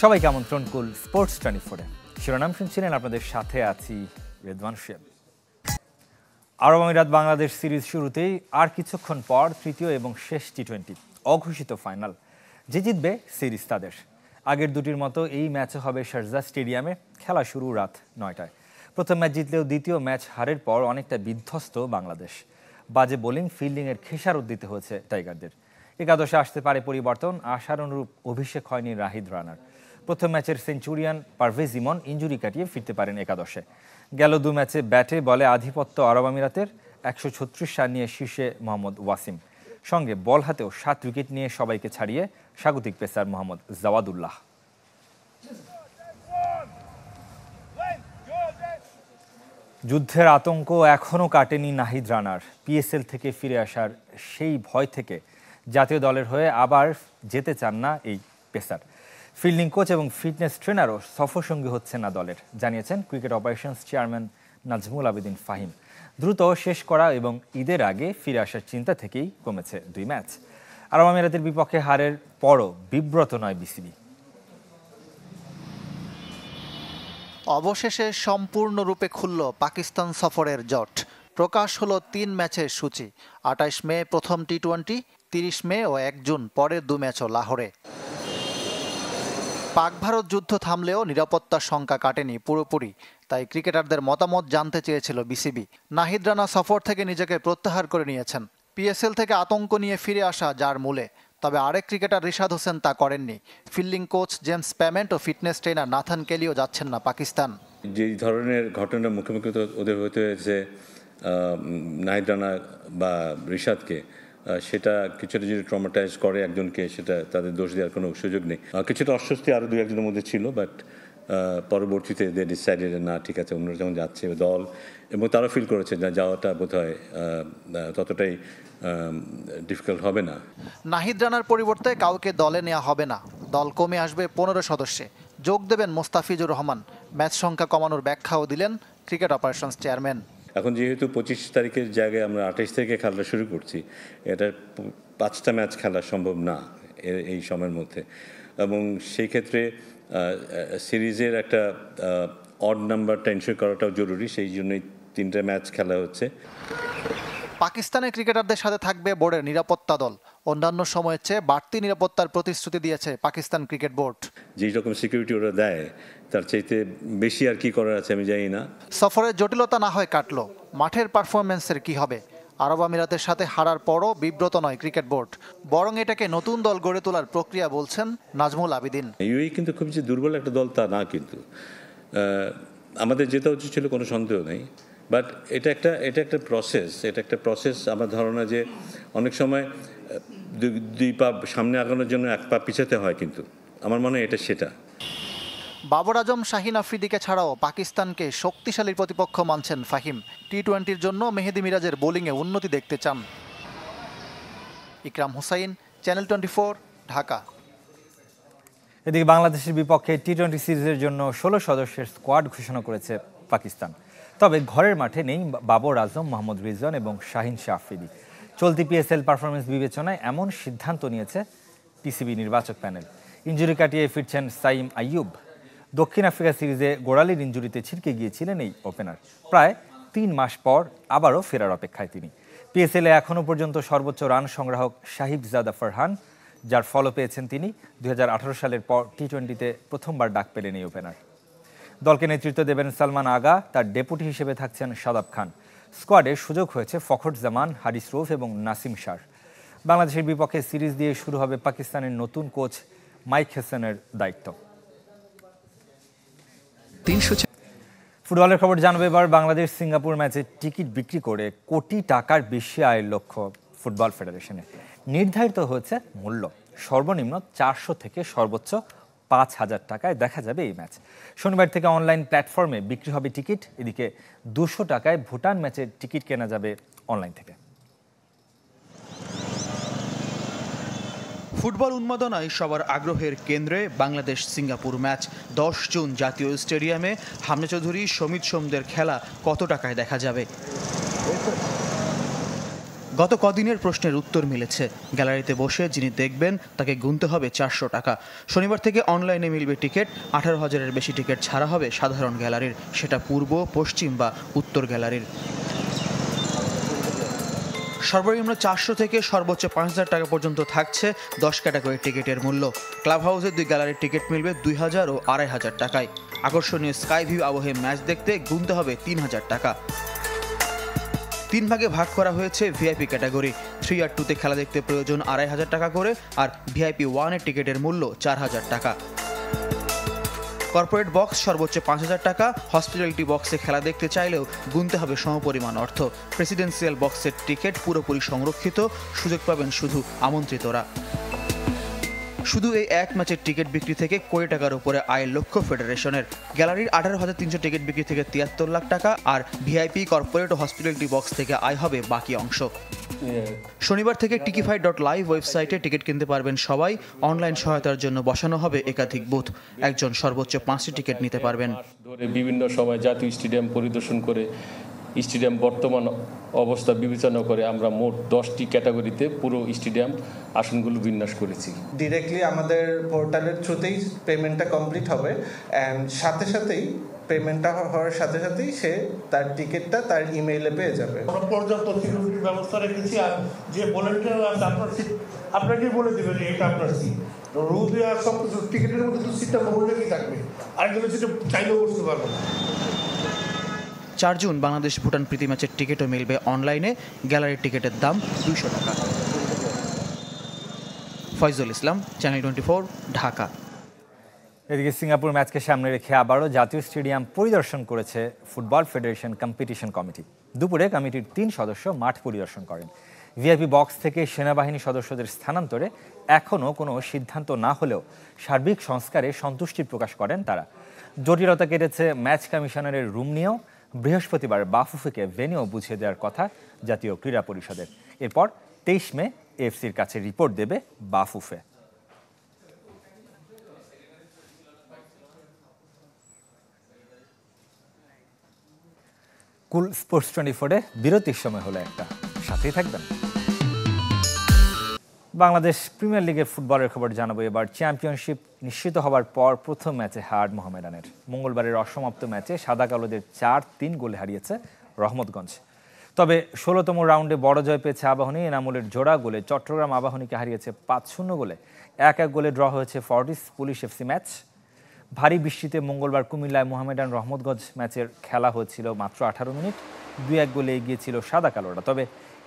সবাইকে আমন্ত্রণ কুল স্পোর্টস 24-এ। শিরোনাম শুনছিলেন, আপনাদের সাথে আছি রেদওয়ান শিয়াব। আরব আমিরাত বাংলাদেশ সিরিজ শুরুতেই আর কিছুক্ষণ পর তৃতীয় এবং শেষ টি-20 অঘোষিত ফাইনাল। যে জিতবে সিরিজ তাদের। আগের দুটির মতো এই ম্যাচে হবে শারজাহ স্টেডিয়ামে। খেলা শুরু রাত 9টায়। প্রথম ম্যাচ জিতলেও দ্বিতীয় ম্যাচ হারের পর অনেকটা বিধ্বস্ত বাংলাদেশ। বাজে বোলিং, ফিল্ডিংয়ের খেসারত দিতে হয়েছে টাইগারদের। একাদশে আসতে পারে পরিবর্তন, আশার অনুরূপ অভিষেক হয়নি রাহিদ রানার। প্রথম ম্যাচের সেঞ্চুরিয়ান পারভেজ ইমন ইঞ্জুরি কাটিয়ে ফিরতে পারেন একাদশে। গেল দু ম্যাচে ব্যাটে বলে আধিপত্য আরব আমিরাতের। 136 রান নিয়ে শীর্ষে মোহাম্মদ ওয়াসিম। সঙ্গে বল হাতেও 7 উইকেট নিয়ে সবাইকে ছাড়িয়ে স্বাগতিক পেসার মোহাম্মদ জাওয়াদুল্লাহ। যুদ্ধের আতঙ্ক এখনও কাটেনি নাহিদ রানার। পিএসএল থেকে ফিরে আসার সেই ভয় থেকে জাতীয় দলের হয়ে আবার যেতে চান না এই পেসার। ফিল্ডিং কোচ এবং ফিটনেস ট্রেনারও সফরসঙ্গী হচ্ছেন না দলের, জানিয়েছেন cricket operations chairman Nazmul Abedin Fahim. দ্রুত শেষ করা এবং ঈদের আগে ফিরে আসার চিন্তা থেকেই কমেছে 2 ম্যাচ। আরব আমিরাতের বিপক্ষে হারের পরও বিব্রত নয় বিসিবি। অবশেষে সম্পূর্ণরূপে খুলল পাকিস্তান সফরের জট। প্রকাশ হলো 3 ম্যাচের সূচি। 28 মে প্রথম টি-20, 30 মে ও 1 জুন পরের 2 ম্যাচও লাহোরে। পাক ভারত যুদ্ধ থামলেও নিরাপত্তার শঙ্কা কাটেনি পুরোপুরি। তাই ক্রিকেটারদের মতামত জানতে চেয়েছিল বিসিবি। নাহিদ রানা সফর থেকে নিজেকে প্রত্যাহার করে নিয়েছেন। পিএসএল থেকে আতঙ্ক নিয়ে ফিরে আসা যার মূলে। তবে আরেক ক্রিকেটার রিশাদ হোসেন তা করেননি। ফিল্ডিং কোচ জেমস প্যামেন্ট ও ফিটনেস ট্রেনার নাথান কেলিও যাচ্ছেন না পাকিস্তান। যে ধরনের ঘটনার মুখোমুখি ওদের হতে হয়েছে নাহিদ রানা বা রিশাদকে, সেটা কিছুটা যদি ট্রমাটাইজ করে একজনকে, সেটা তাদের দোষ দেওয়ার কোনো সুযোগ নেই। কিছুটা অস্বস্তি আরও 2-1 মধ্যে ছিল, বাট পরবর্তীতে দে ডিসাইডেড না, ঠিক আছে, অন্যরা যখন যাচ্ছে দল, এবং তারা ফিল করেছে না যাওয়াটা বোধহয় ততটাই ডিফিকাল্ট হবে না। নাহিদ রানার পরিবর্তে কাউকে দলে নেওয়া হবে না। দল কমে আসবে 15 সদস্যে। যোগ দেবেন মোস্তাফিজুর রহমান। ম্যাচ সংখ্যা কমানোর ব্যাখ্যাও দিলেন ক্রিকেট অপারেশনস চেয়ারম্যান। এখন যেহেতু 25 তারিখের জায়গায় আমরা 28 তারিখে খেলাটা শুরু করছি, এটা 5টা ম্যাচ খেলা সম্ভব না এই সময়ের মধ্যে, এবং সেই ক্ষেত্রে সিরিজের একটা অড নাম্বারটা এনশিওর করাটাও জরুরি। সেই জন্যই 3টা ম্যাচ খেলা হচ্ছে। পাকিস্তানের ক্রিকেটারদের সাথে থাকবে বোর্ডের নিরাপত্তা দল। অন্যান্য সময়ের চেয়ে বাড়তি নিরাপত্তার প্রতিশ্রুতি দিয়েছে পাকিস্তান ক্রিকেট বোর্ড। যেই রকম সিকিউরিটি ওরা দেয়, তার চাইতে বেশি আর কি করার আছে আমি জানি না। সফরের জটিলতা না হয় কাটলো, মাঠের পারফরমেন্সের কি হবে? আরব আমিরাতের সাথে হারার পরও বিব্রত নয় ক্রিকেট বোর্ড, বরং এটাকে নতুন দল গড়ে তোলার প্রক্রিয়া বলছেন নাজমুল আবেদিন। ইউএই কিন্তু খুব যে দুর্বল একটা দল তা না, কিন্তু আমাদের যেটা উচিত ছিল, কোনো সন্দেহ নেই। বাট এটা একটা প্রসেস। আমার ধারণা যে অনেক সময় 2 পা সামনে আগানোর জন্য 1 পা পিছাতে হয়, কিন্তু আমার মনে হয় এটা সেটা। বাবর আজম, শাহিন আফ্রিদিকে ছাড়াও পাকিস্তানকে শক্তিশালী প্রতিপক্ষ মানছেন ফাহিম। টি-20-র জন্য মেহেদি মিরাজের বোলিংয়ে উন্নতি দেখতে চান। ইকরাম হুসাইন, চ্যানেল 24, ঢাকা। এদিকে বাংলাদেশের বিপক্ষে টি-20 সিরিজের জন্য 16 সদস্যের স্কোয়াড ঘোষণা করেছে পাকিস্তান। তবে ঘরের মাঠে নেই বাবর আজম, মোহাম্মদ রিজওয়ান এবং শাহিন শাহ আফ্রিদি। চলতি পিএসএল পারফরমেন্স বিবেচনায় এমন সিদ্ধান্ত নিয়েছে পিসিবি নির্বাচক প্যানেল। ইঞ্জুরি কাটিয়ে ফিরছেন সাইম আইয়ুব। দক্ষিণ আফ্রিকা সিরিজে গোড়ালির ইঞ্জুরিতে ছিটকে গিয়েছিলেন এই ওপেনার। প্রায় 3 মাস পর আবারও ফেরার অপেক্ষায় তিনি। পিএসএলে এখনও পর্যন্ত সর্বোচ্চ রান সংগ্রাহক সাহিবজাদা ফারহান, যার ফলও পেয়েছেন তিনি। 2018 সালের পর টি-20-তে প্রথমবার ডাক পেলেন এই ওপেনার। দলকে নেতৃত্ব দেবেন সালমান আগা, তার ডেপুটি হিসেবে থাকছেন শাদাব খান। স্কোয়াডে সুযোগ হয়েছে ফখর জামান, হারিস রৌফ এবং নাসিম শাহ। বাংলাদেশের বিপক্ষে সিরিজ দিয়ে শুরু হবে পাকিস্তানের নতুন কোচ মাইক হেসনের দায়িত্ব। ফুটবলের খবর জানাবে এবার। বাংলাদেশ সিঙ্গাপুর ম্যাচে টিকিট বিক্রি করে কোটি টাকার বেশি আয়ের লক্ষ্য ফুটবল ফেডারেশনের। নির্ধারিত হয়েছে মূল্য সর্বনিম্ন 400 থেকে সর্বোচ্চ 5,000 টাকায় দেখা যাবে এই ম্যাচ। শনিবার থেকে অনলাইন প্ল্যাটফর্মে বিক্রি হবে টিকিট। এদিকে 200 টাকায় ভুটান ম্যাচের টিকিট কেনা যাবে অনলাইন থেকে। ফুটবল উন্মাদনায় সবার আগ্রহের কেন্দ্রে বাংলাদেশ সিঙ্গাপুর ম্যাচ। 10 জুন জাতীয় স্টেডিয়ামে হামজা চৌধুরী, সমিত সোমদের খেলা কত টাকায় দেখা যাবে? গত কদিনের প্রশ্নের উত্তর মিলেছে। গ্যালারিতে বসে যিনি দেখবেন তাকে গুনতে হবে 400 টাকা। শনিবার থেকে অনলাইনে মিলবে টিকিট। 18,000-এর বেশি টিকিট ছাড়া হবে সাধারণ গ্যালারির, সেটা পূর্ব, পশ্চিম বা উত্তর গ্যালারির। সর্বনিম্ন 400 থেকে সর্বোচ্চ 5,000 টাকা পর্যন্ত থাকছে 10 ক্যাটাগরির টিকিটের মূল্য। ক্লাব হাউসের 2 গ্যালারির টিকিট মিলবে 2,000 ও 2,500 টাকায়। আকর্ষণীয় স্কাই ভিউ আবহে ম্যাচ দেখতে গুনতে হবে 3,000 টাকা। 3 ভাগে ভাগ করা হয়েছে ভিআইপি ক্যাটাগরি। 3 আর 2-তে খেলা দেখতে প্রয়োজন 2,500 টাকা করে, আর ভিআইপি 1-এর টিকিটের মূল্য 4,000 টাকা। কর্পোরেট বক্স সর্বোচ্চ 5,000 টাকা। হসপিটালিটি বক্সে খেলা দেখতে চাইলেও গুনতে হবে সমপরিমাণ অর্থ। প্রেসিডেন্সিয়াল বক্সের টিকিট পুরোপুরি সংরক্ষিত, সুযোগ পাবেন শুধু আমন্ত্রিতরা। শুধু এই এক ম্যাচের টিকিট বিক্রি থেকে কোটি টাকার উপরে আয়ের লক্ষ্য ফেডারেশনের। গ্যালারির 18,300 টিকিট বিক্রি থেকে 73 লাখ টাকা, আর ভিআইপি, কর্পোরেট ও হসপিটালিটি বক্স থেকে আয় হবে বাকি অংশ। শনিবার থেকে টিকিফাই.লাইভ ওয়েবসাইটে টিকিট কিনতে পারবেন সবাই। অনলাইন সহায়তার জন্য বসানো হবে একাধিক বুথ। একজন সর্বোচ্চ 5টি টিকিট নিতে পারবেন। বিভিন্ন সময় জাতীয় স্টেডিয়াম পরিদর্শন করে স্টেডিয়াম বর্তমান অবস্থা বিবেচনা করে আমরা মোট 10টি ক্যাটাগরিতে পুরো স্টেডিয়াম আসনগুলো বিন্যাস করেছি। ডিরেক্টলি আমাদের পোর্টালের থ্রুতেই পেমেন্টটা কমপ্লিট হবে, অ্যান্ড সাথে সাথেই পেমেন্টটা হওয়ার সাথে সাথেই সে তার টিকিটটা তার ইমেইলে পেয়ে যাবে। আমরা পর্যাপ্ত সিকিউরিটির ব্যবস্থা রেখেছি, আর যে ভলেন্টিয়ার আছে আপনার সিট আপনাকে বলে দেবেন এটা আপনার সিট। রুল দেওয়া সব কিছু টিকিটের মধ্যে তো সিটটা বহুলেই থাকবে, আরেকজনের সিটে চাইলেও বসতে পারবো না। 4 জুন বাংলাদেশ ভুটান প্রীতি ম্যাচের টিকিটও মিলবে অনলাইনে। গ্যালারির টিকিটের দাম 200 টাকা। ফয়জুল ইসলাম, চ্যানেল 24, ঢাকা। এদিকে সিঙ্গাপুর ম্যাচকে সামনে রেখে আবারও জাতীয় স্টেডিয়াম পরিদর্শন করেছে ফুটবল ফেডারেশন কম্পিটিশন কমিটি। দুপুরে কমিটির 3 সদস্য মাঠ পরিদর্শন করেন। ভিআইপি বক্স থেকে সেনাবাহিনী সদস্যদের স্থানান্তরে এখনও কোনো সিদ্ধান্ত না হলেও সার্বিক সংস্কারে সন্তুষ্টি প্রকাশ করেন তারা। জটিলতা কেটেছে ম্যাচ কমিশনারের রুম নিয়েও। বৃহস্পতিবার বাফুফেকে ভেন্যু বুঝিয়ে দেওয়ার কথা জাতীয় ক্রীড়া পরিষদের। এরপর 23 মে এফসির কাছে রিপোর্ট দেবে বাফুফে। কুল স্পোর্টস 24-এ বিরতির সময় হলো একটা, সাথেই থাকবেন। বাংলাদেশ প্রিমিয়ার লিগের ফুটবলের খবর জানাবো এবার। চ্যাম্পিয়নশিপ নিশ্চিত হওয়ার পর প্রথম ম্যাচে হার মোহামেডানের। মঙ্গলবারের অসমাপ্ত ম্যাচে সাদা কালোদের 4-3 গোলে হারিয়েছে রহমতগঞ্জ। তবে 16তম রাউন্ডে বড় জয় পেয়েছে আবাহনী। এনামুলের জোড়া গোলে চট্টগ্রাম আবাহনীকে হারিয়েছে 5-0 গোলে। 1-1 গোলে ড্র হয়েছে ফর্টিস পুলিশ এফসি ম্যাচ। ভারী বৃষ্টিতে মঙ্গলবার কুমিল্লায় মোহামেডান রহমতগঞ্জ ম্যাচের খেলা হয়েছিল মাত্র 18 মিনিট। 2-1 গোলে এগিয়ে ছিল সাদা কালোরা। তবে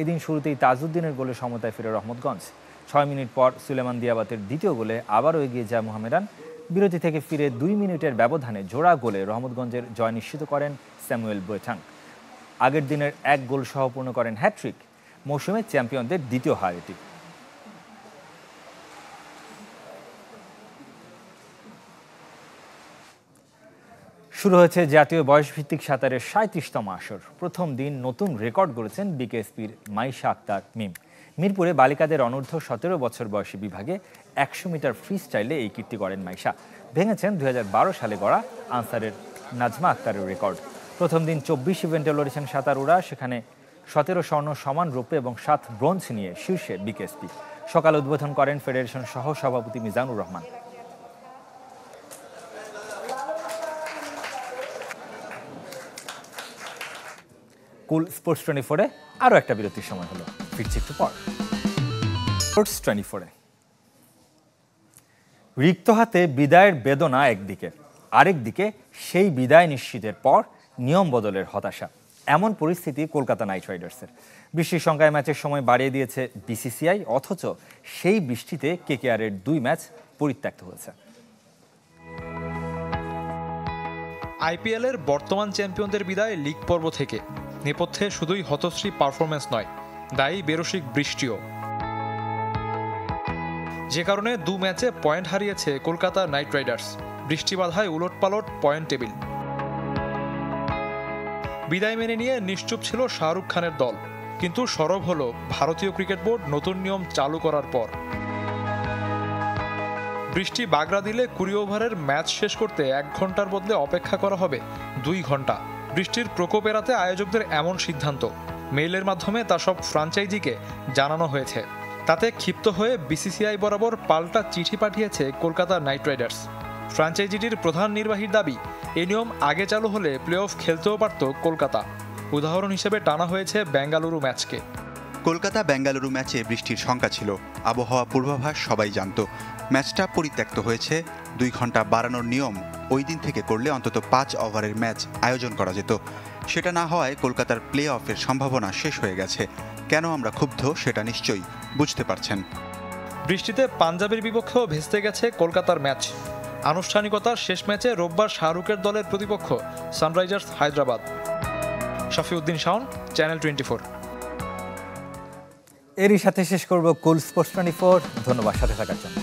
এদিন শুরুতেই তাজউদ্দিনের গোলে সমতায় ফিরে রহমতগঞ্জ। 6 মিনিট পর সুলেমান দিয়াবাতের দ্বিতীয় গোলে আবারও এগিয়ে যায় মোহামেডান। বিরতি থেকে ফিরে 2 মিনিটের ব্যবধানে জোড়া গোলে রহমতগঞ্জের জয় নিশ্চিত করেন স্যামুয়েল বোয়েটাং। আগের দিনের 1 গোল সহ পূর্ণ করেন হ্যাট্রিক। মৌসুমে চ্যাম্পিয়নদের দ্বিতীয় হার এটি। শুরু হয়েছে জাতীয় বয়সভিত্তিক সাঁতারের 37তম আসর। প্রথম দিন নতুন রেকর্ড গড়েছেন বিকেএসপির মাইশা আক্তার মিম। মিরপুরে বালিকাদের অনূর্ধ্ব 17 বছর বয়সী বিভাগে 100 মিটার ফ্রি স্টাইলে এই কীর্তি করেন মাইশা। ভেঙেছেন 2012 সালে গড়া আনসারের নাজমা আক্তারের রেকর্ড। প্রথম দিন 24 ইভেন্টে লড়েছেন সাঁতারুরা। সেখানে 17 স্বর্ণ, সমান রৌপ্য এবং 7 ব্রোঞ্জ নিয়ে শীর্ষে বিকেএসপি। সকালে উদ্বোধন করেন ফেডারেশন সহ সভাপতি মিজানুর রহমান। কুল স্পোর্টস 24-এ আরও একটা বিরতির সময় হলো, ফিরছি একটু পর। স্পোর্টস 24-এ রিক্ত হাতে বিদায়ের বেদনা একদিকে, আরেকদিকে সেই বিদায় নিশ্চিতের পর নিয়ম বদলের হতাশা। এমন পরিস্থিতি কলকাতা নাইট রাইডার্সের। বৃষ্টির সংখ্যায় ম্যাচের সময় বাড়িয়ে দিয়েছে বিসিসিআই, অথচ সেই বৃষ্টিতে কেকেআরের 2 ম্যাচ পরিত্যক্ত হয়েছে। আইপিএলের বর্তমান চ্যাম্পিয়নদের বিদায় লিগ পর্ব থেকে। নেপথ্যে শুধুই হতশ্রী পারফরমেন্স নয়, দায়ী বেরসিক বৃষ্টিও। যে কারণে 2 ম্যাচে পয়েন্ট হারিয়েছে কলকাতা নাইট রাইডার্স। বৃষ্টি বাধায় উলটপালট পয়েন্ট টেবিল। বিদায় মেনে নিয়ে নিশ্চুপ ছিল শাহরুখ খানের দল, কিন্তু সরব হলো ভারতীয় ক্রিকেট বোর্ড নতুন নিয়ম চালু করার পর। বৃষ্টি বাগড়া দিলে 20 ওভারের ম্যাচ শেষ করতে 1 ঘন্টার বদলে অপেক্ষা করা হবে 2 ঘন্টা। বৃষ্টির প্রকোপ এড়াতে আয়োজকদের এমন সিদ্ধান্ত। মেইলের মাধ্যমে তা সব ফ্র্যাঞ্চাইজিকে জানানো হয়েছে। তাতে ক্ষিপ্ত হয়ে বিসিসিআই বরাবর পাল্টা চিঠি পাঠিয়েছে কলকাতা নাইট রাইডার্স। ফ্র্যাঞ্চাইজিটির প্রধান নির্বাহীর দাবি, এই নিয়ম আগে চালু হলে প্লে অফ খেলতেও পারত কলকাতা। উদাহরণ হিসেবে টানা হয়েছে বেঙ্গালুরু ম্যাচকে। কলকাতা বেঙ্গালুরু ম্যাচে বৃষ্টির শঙ্কা ছিল, আবহাওয়া পূর্বাভাস সবাই জানত। ম্যাচটা পরিত্যক্ত হয়েছে। 2 ঘন্টা বাড়ানোর নিয়ম ওই দিন থেকে করলে অন্তত 5 ওভারের ম্যাচ আয়োজন করা যেত। সেটা না হওয়ায় কলকাতার প্লে অফের সম্ভাবনা শেষ হয়ে গেছে। কেন আমরা ক্ষুব্ধ সেটা নিশ্চয়ই বুঝতে পারছেন। বৃষ্টিতে পাঞ্জাবের বিপক্ষেও ভেস্তে গেছে কলকাতার ম্যাচ। আনুষ্ঠানিকতার শেষ ম্যাচে রোববার শাহরুখের দলের প্রতিপক্ষ সানরাইজার্স হায়দ্রাবাদ। শফিউদ্দিন শাওন, চ্যানেল 24। এরই সাথে শেষ করব কুল স্পোর্টস 24। ধন্যবাদ সাথে থাকার জন্য।